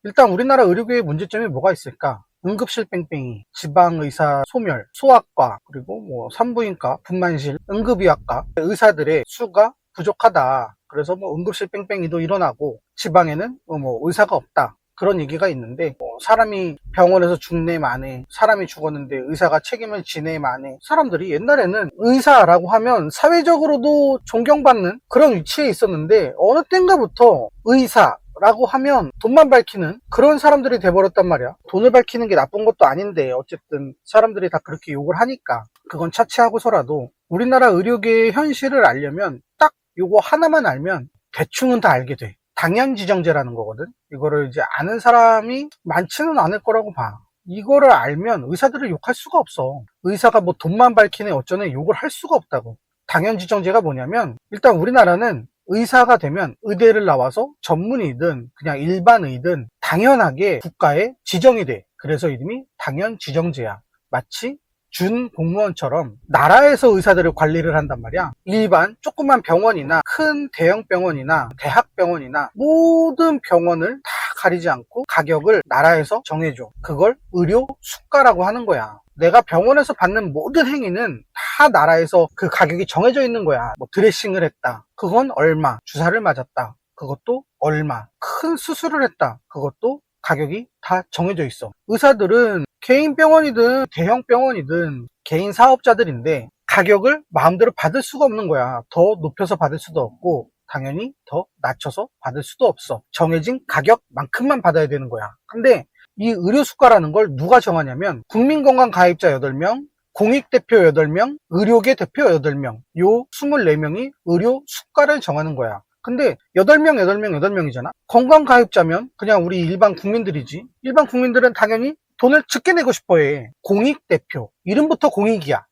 일단 우리나라 의료계의 문제점이 뭐가 있을까? 응급실 뺑뺑이, 지방의사 소멸, 소아과, 그리고 산부인과, 분만실, 응급의학과 의사들의 수가 부족하다. 그래서 응급실 뺑뺑이도 일어나고 지방에는 의사가 없다. 그런 얘기가 있는데 사람이 병원에서 죽네 마네, 사람이 죽었는데 의사가 책임을 지네 마네. 사람들이 옛날에는 의사라고 하면 사회적으로도 존경받는 그런 위치에 있었는데 어느 땐가부터 의사라고 하면 돈만 밝히는 그런 사람들이 돼버렸단 말이야. 돈을 밝히는 게 나쁜 것도 아닌데 어쨌든 사람들이 다 그렇게 욕을 하니까 그건 차치하고서라도 우리나라 의료계의 현실을 알려면 딱 요거 하나만 알면 대충은 다 알게 돼. 당연지정제라는 거거든. 이거를 이제 아는 사람이 많지는 않을 거라고 봐. 이거를 알면 의사들을 욕할 수가 없어. 의사가 돈만 밝히네 어쩌네 욕을 할 수가 없다고. 당연지정제가 뭐냐면 일단 우리나라는 의사가 되면 의대를 나와서 전문의든 그냥 일반의든 당연하게 국가에 지정이 돼. 그래서 이름이 당연지정제야. 마치 준 공무원처럼 나라에서 의사들을 관리를 한단 말이야. 일반 조그만 병원이나 큰 대형 병원이나 대학병원이나 모든 병원을 다 가리지 않고 가격을 나라에서 정해줘. 그걸 의료 수가라고 하는 거야. 내가 병원에서 받는 모든 행위는 다 나라에서 그 가격이 정해져 있는 거야. 드레싱을 했다. 그건 얼마. 주사를 맞았다. 그것도 얼마. 큰 수술을 했다. 그것도 가격이 다 정해져 있어. 의사들은 개인 병원이든 대형 병원이든 개인 사업자들인데 가격을 마음대로 받을 수가 없는 거야. 더 높여서 받을 수도 없고 당연히 더 낮춰서 받을 수도 없어. 정해진 가격만큼만 받아야 되는 거야. 근데 이 의료수가라는 걸 누가 정하냐면 국민건강가입자 8명, 공익대표 8명, 의료계 대표 8명, 요 24명이 의료수가를 정하는 거야. 근데 8명이잖아? 건강가입자면 그냥 우리 일반 국민들이지. 일반 국민들은 당연히 돈을 적게 내고 싶어 해. 공익대표. 이름부터 공익이야.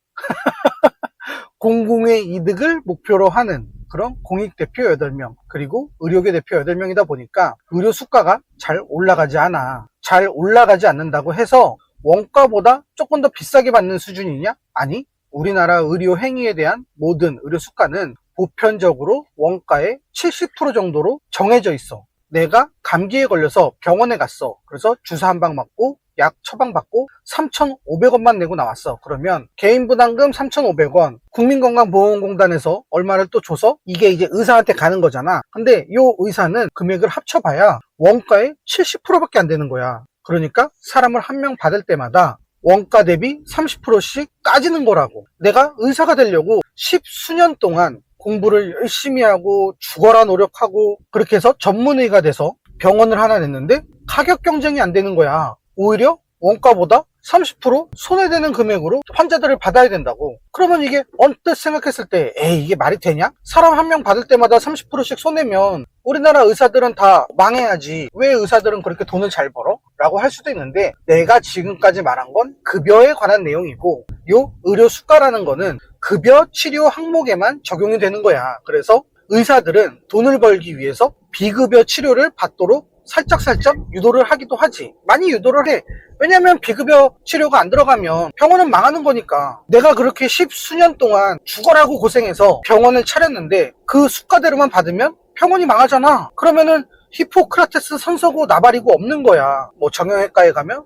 공공의 이득을 목표로 하는 그런 공익대표 8명. 그리고 의료계 대표 8명이다 보니까 의료 수가가 잘 올라가지 않아. 잘 올라가지 않는다고 해서 원가보다 조금 더 비싸게 받는 수준이냐? 아니. 우리나라 의료 행위에 대한 모든 의료 수가는 보편적으로 원가의 70% 정도로 정해져 있어. 내가 감기에 걸려서 병원에 갔어. 그래서 주사 한 방 맞고 약 처방받고 3,500원만 내고 나왔어. 그러면 개인부담금 3,500원, 국민건강보험공단에서 얼마를 또 줘서 이게 이제 의사한테 가는 거잖아. 근데 이 의사는 금액을 합쳐봐야 원가의 70%밖에 안 되는 거야. 그러니까 사람을 한 명 받을 때마다 원가 대비 30%씩 까지는 거라고. 내가 의사가 되려고 10수년 동안 공부를 열심히 하고 죽어라 노력하고 그렇게 해서 전문의가 돼서 병원을 하나 냈는데 가격 경쟁이 안 되는 거야. 오히려 원가보다 30% 손해되는 금액으로 환자들을 받아야 된다고. 그러면 이게 언뜻 생각했을 때 에이 이게 말이 되냐? 사람 한 명 받을 때마다 30%씩 손해면 우리나라 의사들은 다 망해야지. 왜 의사들은 그렇게 돈을 잘 벌어? 라고 할 수도 있는데 내가 지금까지 말한 건 급여에 관한 내용이고 요 의료 수가라는 거는 급여 치료 항목에만 적용이 되는 거야. 그래서 의사들은 돈을 벌기 위해서 비급여 치료를 받도록 살짝 유도를 하기도 하지. 많이 유도를 해. 왜냐면 비급여 치료가 안 들어가면 병원은 망하는 거니까. 내가 그렇게 10수년 동안 죽어라고 고생해서 병원을 차렸는데 그 수가대로만 받으면 병원이 망하잖아. 그러면은 히포크라테스 선서고 나발이고 없는 거야. 정형외과에 가면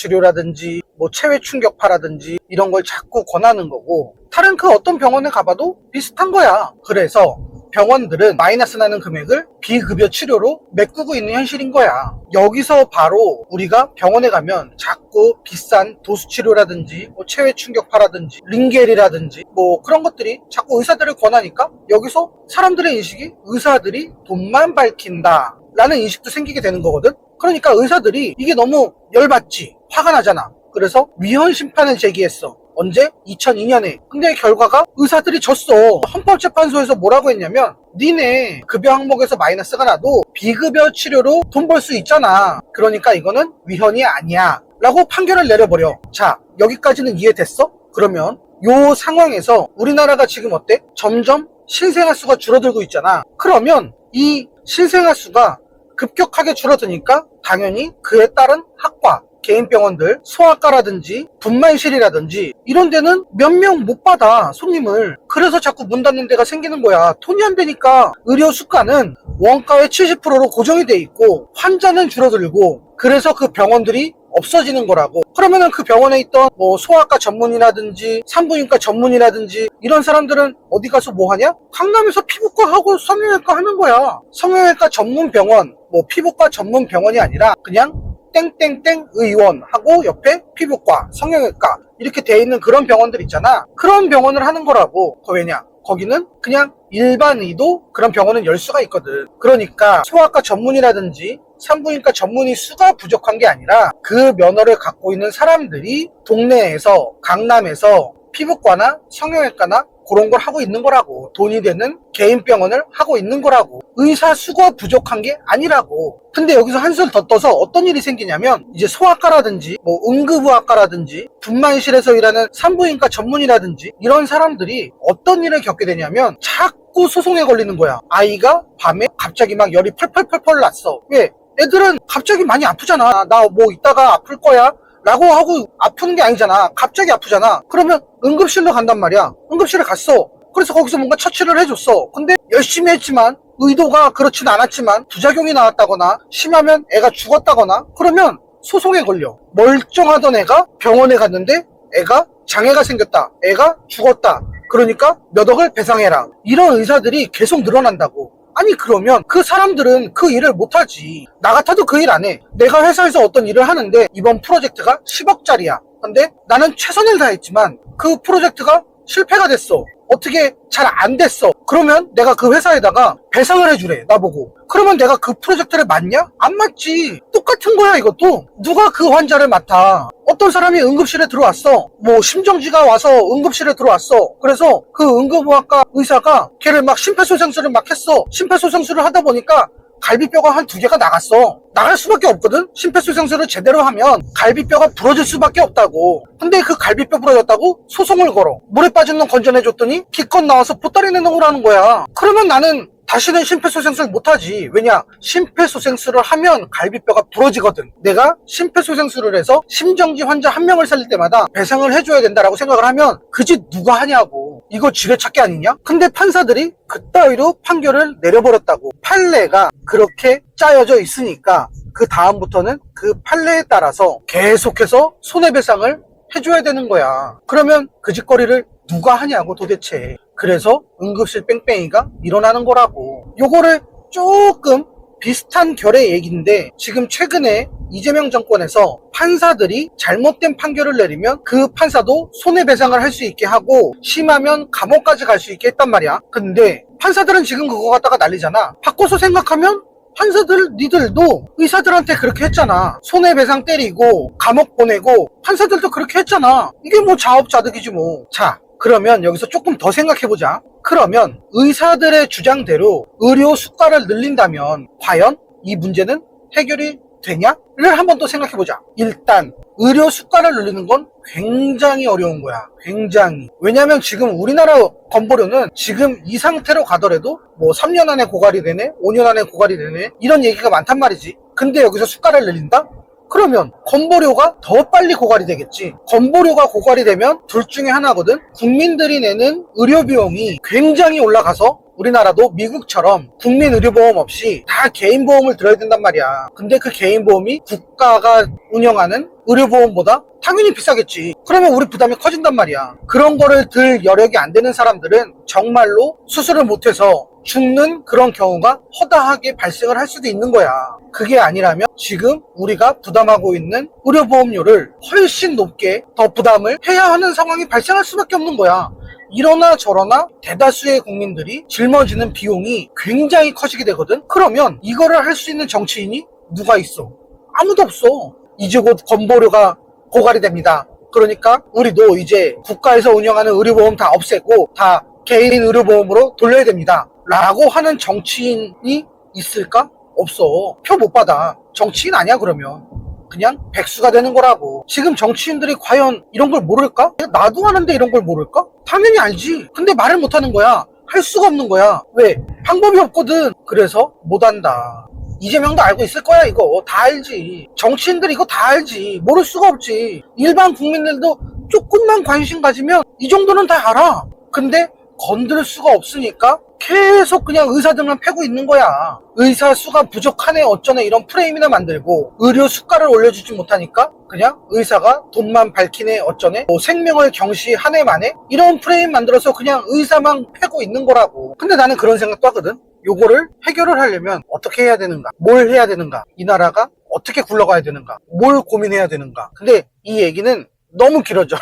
도수치료라든지 체외 충격파라든지 이런 걸 자꾸 권하는 거고 다른 그 어떤 병원에 가봐도 비슷한 거야. 그래서 병원들은 마이너스 나는 금액을 비급여 치료로 메꾸고 있는 현실인 거야. 여기서 바로 우리가 병원에 가면 자꾸 비싼 도수치료라든지 체외 충격파라든지 링겔이라든지 그런 것들이 자꾸 의사들을 권하니까 여기서 사람들의 인식이 의사들이 돈만 밝힌다 라는 인식도 생기게 되는 거거든. 그러니까 의사들이 이게 너무 열받지, 화가 나잖아. 그래서 위헌 심판을 제기했어. 언제? 2002년에. 근데 결과가 의사들이 졌어. 헌법재판소에서 뭐라고 했냐면 니네 급여 항목에서 마이너스가 나도 비급여 치료로 돈 벌 수 있잖아. 그러니까 이거는 위헌이 아니야 라고 판결을 내려버려. 자, 여기까지는 이해됐어? 그러면 요 상황에서 우리나라가 지금 어때? 점점 신생아 수가 줄어들고 있잖아. 그러면 이 신생아 수가 급격하게 줄어드니까 당연히 그에 따른 학과, 개인 병원들, 소아과라든지 분만실이라든지 이런 데는 몇 명 못 받아, 손님을. 그래서 자꾸 문 닫는 데가 생기는 거야. 돈이 안 되니까. 의료 수가는 원가의 70%로 고정이 돼 있고 환자는 줄어들고, 그래서 그 병원들이 없어지는 거라고. 그러면은 그 병원에 있던 뭐 소아과 전문이라든지 산부인과 전문이라든지 이런 사람들은 어디 가서 뭐 하냐? 강남에서 피부과 하고 성형외과 하는 거야. 성형외과 전문 병원, 뭐 피부과 전문 병원이 아니라 그냥 땡땡땡 의원 하고 옆에 피부과, 성형외과 이렇게 돼 있는 그런 병원들 있잖아. 그런 병원을 하는 거라고. 왜냐? 거기는 그냥 일반의도 그런 병원은 열 수가 있거든. 그러니까 소아과 전문이라든지 산부인과 전문의 수가 부족한 게 아니라 그 면허를 갖고 있는 사람들이 동네에서, 강남에서 피부과나 성형외과나 그런 걸 하고 있는 거라고. 돈이 되는 개인 병원을 하고 있는 거라고. 의사 수가 부족한 게 아니라고. 근데 여기서 한술 더 떠서 어떤 일이 생기냐면, 이제 소아과라든지 뭐 응급의학과라든지 분만실에서 일하는 산부인과 전문이라든지 이런 사람들이 어떤 일을 겪게 되냐면 자꾸 소송에 걸리는 거야. 아이가 밤에 갑자기 막 열이 펄펄펄펄 났어. 왜? 애들은 갑자기 많이 아프잖아. 나 뭐 이따가 아플 거야 라고 하고 아프는 게 아니잖아. 갑자기 아프잖아. 그러면 응급실로 간단 말이야. 응급실에 갔어. 그래서 거기서 뭔가 처치를 해줬어. 근데 열심히 했지만 의도가 그렇진 않았지만 부작용이 나왔다거나 심하면 애가 죽었다거나 그러면 소송에 걸려. 멀쩡하던 애가 병원에 갔는데 애가 장애가 생겼다, 애가 죽었다, 그러니까 몇 억을 배상해라. 이런 의사들이 계속 늘어난다고. 아니 그러면 그 사람들은 그 일을 못하지. 나 같아도 그 일 안 해. 내가 회사에서 어떤 일을 하는데 이번 프로젝트가 10억짜리야. 근데 나는 최선을 다했지만 그 프로젝트가 실패가 됐어. 어떻게 잘 안 됐어. 그러면 내가 그 회사에다가 배상을 해주래, 나보고. 그러면 내가 그 프로젝트를 맡냐? 안 맡지. 똑같은 거야 이것도. 누가 그 환자를 맡아. 어떤 사람이 응급실에 들어왔어. 뭐 심정지가 와서 응급실에 들어왔어. 그래서 그 응급의학과 의사가 걔를 막 심폐소생술을 막 했어. 심폐소생술을 하다 보니까 갈비뼈가 한 2개가 나갔어. 나갈 수밖에 없거든? 심폐소생술을 제대로 하면 갈비뼈가 부러질 수밖에 없다고. 근데 그 갈비뼈 부러졌다고 소송을 걸어. 물에 빠진 놈 건져내줬더니 기껏 나와서 보따리 내놓으라는 거야. 그러면 나는 다시는 심폐소생술 못하지. 왜냐? 심폐소생술을 하면 갈비뼈가 부러지거든. 내가 심폐소생술을 해서 심정지 환자 1명을 살릴 때마다 배상을 해줘야 된다라고 생각을 하면 그 짓 누가 하냐고. 이거 지뢰찾기 아니냐? 근데 판사들이 그따위로 판결을 내려버렸다고. 판례가 그렇게 짜여져 있으니까 그 다음부터는 그 판례에 따라서 계속해서 손해배상을 해줘야 되는 거야. 그러면 그 짓거리를 누가 하냐고 도대체. 그래서 응급실 뺑뺑이가 일어나는 거라고. 요거를 조금 비슷한 결의 얘기인데, 지금 최근에 이재명 정권에서 판사들이 잘못된 판결을 내리면 그 판사도 손해배상을 할 수 있게 하고 심하면 감옥까지 갈 수 있게 했단 말이야. 근데 판사들은 지금 그거 갖다가 난리잖아. 바꿔서 생각하면 판사들 니들도 의사들한테 그렇게 했잖아. 손해배상 때리고 감옥 보내고 판사들도 그렇게 했잖아. 이게 뭐 자업자득이지 뭐. 자, 그러면 여기서 조금 더 생각해보자. 그러면 의사들의 주장대로 의료 수가를 늘린다면 과연 이 문제는 해결이 되냐를 한번 또 생각해보자. 일단 의료 수가를 늘리는 건 굉장히 어려운 거야. 굉장히. 왜냐면 지금 우리나라 건보료는 지금 이 상태로 가더라도 뭐 3년 안에 고갈이 되네, 5년 안에 고갈이 되네, 이런 얘기가 많단 말이지. 근데 여기서 수가를 늘린다? 그러면 건보료가 더 빨리 고갈이 되겠지. 건보료가 고갈이 되면 둘 중에 하나거든. 국민들이 내는 의료비용이 굉장히 올라가서 우리나라도 미국처럼 국민의료보험 없이 다 개인보험을 들어야 된단 말이야. 근데 그 개인보험이 국가가 운영하는 의료보험보다 당연히 비싸겠지. 그러면 우리 부담이 커진단 말이야. 그런 거를 들 여력이 안 되는 사람들은 정말로 수술을 못해서 죽는 그런 경우가 허다하게 발생을 할 수도 있는 거야. 그게 아니라면 지금 우리가 부담하고 있는 의료보험료를 훨씬 높게 더 부담을 해야 하는 상황이 발생할 수밖에 없는 거야. 이러나 저러나 대다수의 국민들이 짊어지는 비용이 굉장히 커지게 되거든. 그러면 이거를 할 수 있는 정치인이 누가 있어? 아무도 없어. 이제 곧 건보료가 고갈이 됩니다. 그러니까 우리도 이제 국가에서 운영하는 의료보험 다 없애고 다 개인 의료보험으로 돌려야 됩니다 라고 하는 정치인이 있을까? 없어. 표 못 받아. 정치인 아니야 그러면. 그냥 백수가 되는 거라고. 지금 정치인들이 과연 이런 걸 모를까? 나도 하는데 이런 걸 모를까? 당연히 알지. 근데 말을 못 하는 거야. 할 수가 없는 거야. 왜? 방법이 없거든. 그래서 못 한다. 이재명도 알고 있을 거야. 이거 다 알지. 정치인들 이거 다 알지. 모를 수가 없지. 일반 국민들도 조금만 관심 가지면 이 정도는 다 알아. 근데 건들 수가 없으니까 계속 그냥 의사들만 패고 있는 거야. 의사 수가 부족하네 어쩌네 이런 프레임이나 만들고, 의료 수가를 올려주지 못하니까 그냥 의사가 돈만 밝히네 어쩌네, 뭐 생명을 경시하네 마네 이런 프레임 만들어서 그냥 의사만 패고 있는 거라고. 근데 나는 그런 생각도 하거든. 요거를 해결을 하려면 어떻게 해야 되는가, 뭘 해야 되는가, 이 나라가 어떻게 굴러가야 되는가, 뭘 고민해야 되는가. 근데 이 얘기는 너무 길어져.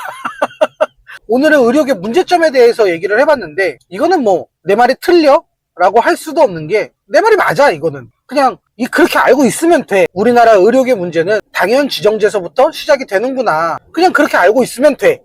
오늘은 의료계 문제점에 대해서 얘기를 해봤는데, 이거는 뭐 내 말이 틀려? 라고 할 수도 없는 게, 내 말이 맞아. 이거는 그냥 그렇게 알고 있으면 돼. 우리나라 의료계 문제는 당연 지정제서부터 시작이 되는구나, 그냥 그렇게 알고 있으면 돼.